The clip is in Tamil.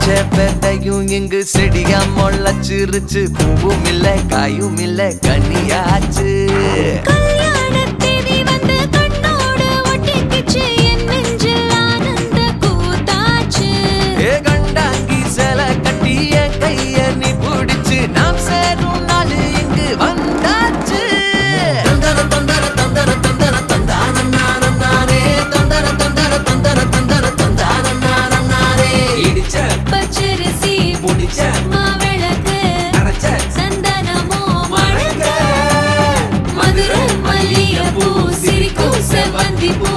வெதையும் இங்கு செடியா முளைச்சிருச்சு. பூவும் இல்ல காயும் இல்ல கனியாச்சு. கண்டாங்கி சில கட்டி என் கைய நீ பிடிச்சு நாம் சேரும் நாள் இங்கு வந்தாச்சு. தந்தர தந்தர தந்தர தந்தர தந்தானே தந்தர தந்தர தந்தர தந்தர தந்தானே இடிச்ச பச்சரிசி முடிச்ச மாவிளக்கு அரைச்ச சந்தனமோ மழங்க மதுரை மல்லிகைப்பூ சிரிக்கும் செவ்வந்தி பூ